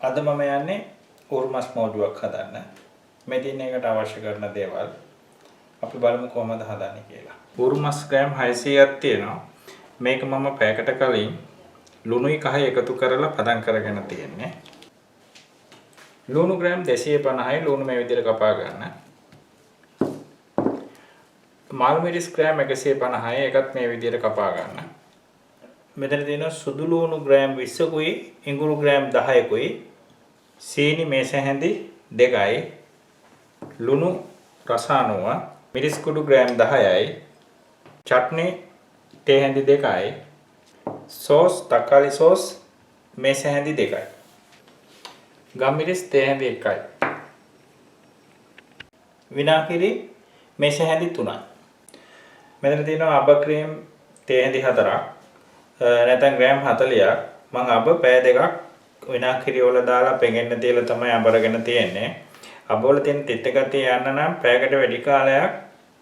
අද මම යන්නේ උරුමස් මෝඩුවක් හදන්න. මේ දින එකට අවශ්‍ය කරන දේවල් අපි බලමු කොහොමද හදන්නේ කියලා. උරුමස් ග්‍රෑම් 600ක් තියෙනවා. මේක මම පැයකට කලින් ලුණුයි කහයි එකතු කරලා පදම් කරගෙන තියෙන්නේ. ලුණු ග්‍රෑම් 250යි ලුණු මේ විදිහට කපා ගන්න. මල් මිරිස් ග්‍රෑම් 150යි ඒකත් මේ විදිහට කපා ගන්න. මෙතන තියෙන සුදු ලුණු ග්‍රෑම් 20කුයි ඉඟුරු ග්‍රෑම් 10කුයි සීනි මේස හැඳි 2යි ලුණු රස අනුව මිරිස් කුඩු ග්‍රෑම් 10යි චට්නි තේ හැඳි 2යි සෝස් තක්කාලි සෝස් මේස හැඳි 2යි ගම්මිරිස් තේ හැඳි 1යි විනාගිරි මේස හැඳි 3යි මෙතන තියෙනවා අබ ක්‍රීම් තේ හැඳි 4ක් නැත්නම් ග්‍රෑම් 40ක් මම අබ පැය දෙකක් විනාගිරි වල දාලා පෙඟෙන්න තියලා තමයි අබරගෙන තියෙන්නේ. අබ වල තියෙන තිත්ත ගතිය යන්න නම් පැයකට වැඩි කාලයක්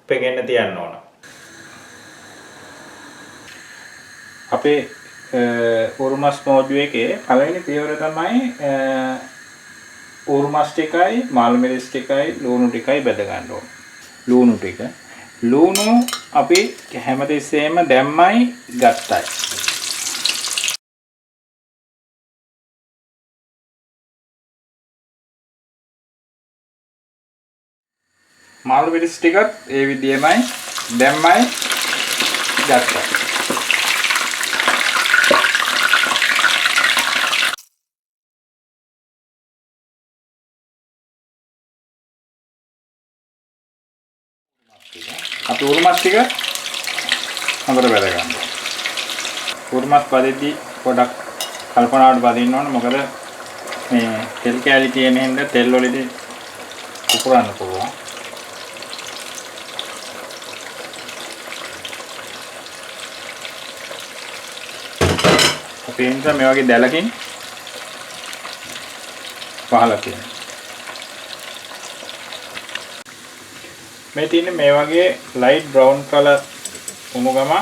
පෙඟෙන්න තියන්න ඕන. අපේ උරුමස් මෝඩු එකේ පළවෙනි පියවර තමයි උරුමස් ටිකයි මල් මිරිස් ටිකයි ලුණු ටිකයි බෙද ගන්න ඕන. ලුණු ටික ලුණු අපි හැමතිස්සෙම දැම්මයි ගත්තයි. මල් මිරිස් ටිකත් ඒ විදිහමයි දැම්මයි ගත්තා. අපි උරුමස් ටික හොඳට බෙද ගන්නවා. උරුමස් පරිදි පොඩක් කල්පනාවට බදින්න ඕන. මොකද මේ තෙල් කැලි තියෙන හින්දා තෙල් වලදී පුපුරන්න පුළුවන්. අපි එන්න මේ වගේ දැලකින් පහලා තියෙනවා. මේ තියෙන්නේ මේ වගේ ලයිට් බ්‍රවුන් කලර් වුණු ගම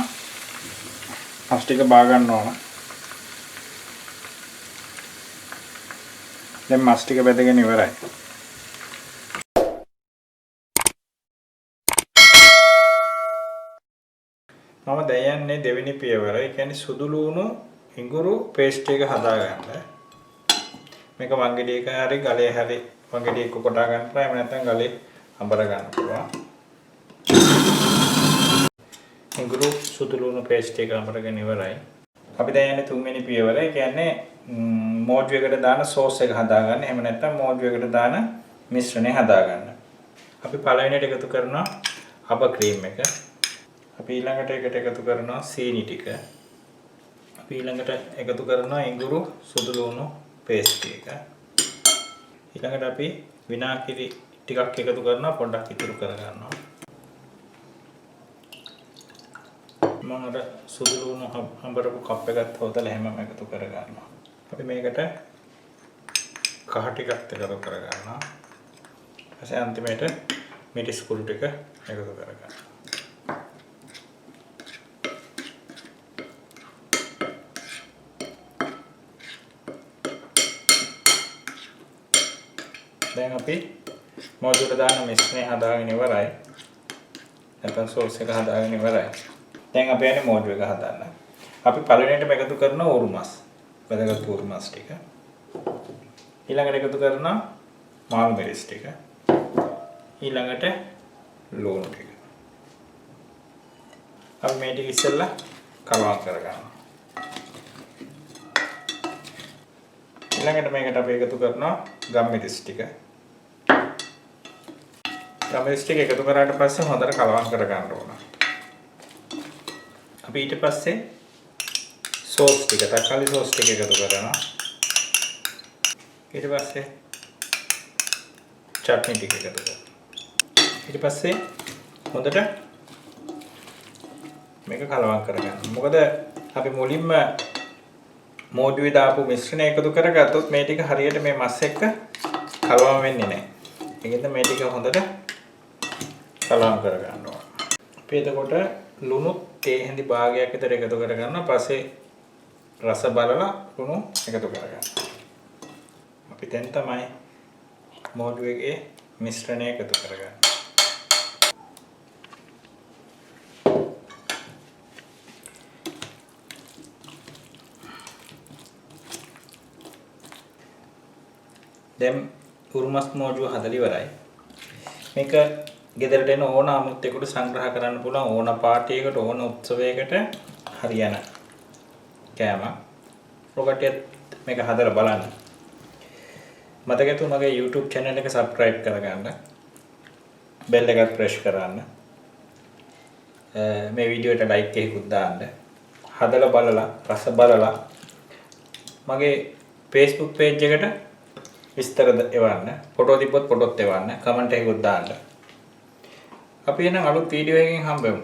මස් ටික බා ගන්න ඕන. දැන් මස් ටික බෙදගෙන ඉවරයි. මම දැන් යන්නේ දෙවෙනි පියවර. ඒ කියන්නේ සුදු ලුණු ඉඟුරු පේස්ට් එක හදා ගන්න. මේක වංගෙඩියක හරි ගලේ හරි වංගෙඩියක කොටා ගන්න පුළුවන්. එහෙම නැත්නම් ගලේ අඹර ගන්න පුළුවන්. ඉඟුරු සුදු ලුණු පේස්ට් එක අඹරගෙන ඉවරයි. අපි දැන් යන්නේ තුන්වෙනි පියවර. ඒ කියන්නේ මෝඩු එකට දාන සෝස් එක හදා ගන්න. එහෙම නැත්නම් මෝඩු එකට දාන මිශ්‍රණය හදා ගන්න. අපි පළවෙනියට එකතු කරනවා අබ ක්‍රීම් එක. අපි ඊළඟට එකට එකතු කරනවා සීනි ටික. අපි ඊළඟට එකතු කරනවා ඉඟුරු සුදු ලුණු පේස්ට් එක. ඊළඟට අපි විනාගිරි ටිකක් එකතු කරනවා පොඩ්ඩක් ඉතුරු කර ගන්නවා. මම අර සුදු ලුණු හම්බරපු කප් එකත් හොදලා හැමම එකතු කර ගන්නවා. අපි මේකට කහ ටිකක් එකතු කර ගන්නවා. ඊපස්සේ අන්තිමේට මිරිස් කුඩු ටික එකතු කර ගන්නවා. දැන් අපි මෝඩුවට දාන මිශ්‍රණය හදාගෙන ඉවරයි. නැත්නම් සෝස් එක හදාගෙන ඉවරයි. දැන් අපි යන්නේ මෝඩු එක හදන්න. අපි පළවෙනියටම එකතු කරන උරුමස්. බෙදගත්තු උරුමස් ටික. ඊළඟට එකතු කරන මල් මිරිස් ටික. ඊළඟට ලුණු ටික. අපි මේ ටික ඉස්සෙල්ලා කලවම් කරගන්නවා. ඊළඟට මේකට අපි එකතු කරනවා ගම්මිරිස් ටික. ගම්මිරිස් ටික එකතු කරාට පස්සේ හොඳට කලවම් කර ගන්න ඕන. අපි ඊට පස්සේ සෝස් ටික, තක්කාලි සෝස් ටික එකතු කරනවා. ඊට පස්සේ චට්නි ටික එකතු කරනවා. ඊට පස්සේ හොඳට මේක කලවම් කරගන්න. මොකද අපි මුලින්ම මෝඩුවේ දාපු මිශ්‍රණය එකතු කරගත්තොත් මේ ටික හරියට මේ මස් එක්ක කලවම් වෙන්නේ නැහැ. ඒකෙන්ද මේ ටික හොඳට කලවම් කරගන්න ඕන. අපි එතකොට ලුණු තේ හැඳි භාගයක් විතර එකතු කරගන්නවා. පස්සේ රස බලලා ලුණු එකතු කරගන්නවා. අපි දැන් තමයි මෝඩු එකේ මිශ්‍රණය එකතු කරගන්නේ. දැන් උරුමස් මෝඩුව හදලා ඉවරයි. මේක ගෙදරට එන ඕන අමුත්තෙකුට සංග්‍රහ කරන්න පුළුවන් ඕන පාටියකට ඕන උත්සවයකට හරියන කෑම. ඔකට මේක හදලා බලන්න. මතක ඇතුව මගේ YouTube channel එක subscribe කරගන්න. bell එකත් press කරන්න. මේ වීඩියෝ එකට like එකකුත් දාන්න. හදලා බලලා රස බලලා මගේ Facebook page එකට විස්තර එවන්න. ෆොටෝ තිබ්බොත් ෆොටෝත් එවන්න. කමෙන්ට් එකකුත් දාන්න. අපි එන අලුත් වීඩියෝ එකකින් හම්බෙමු.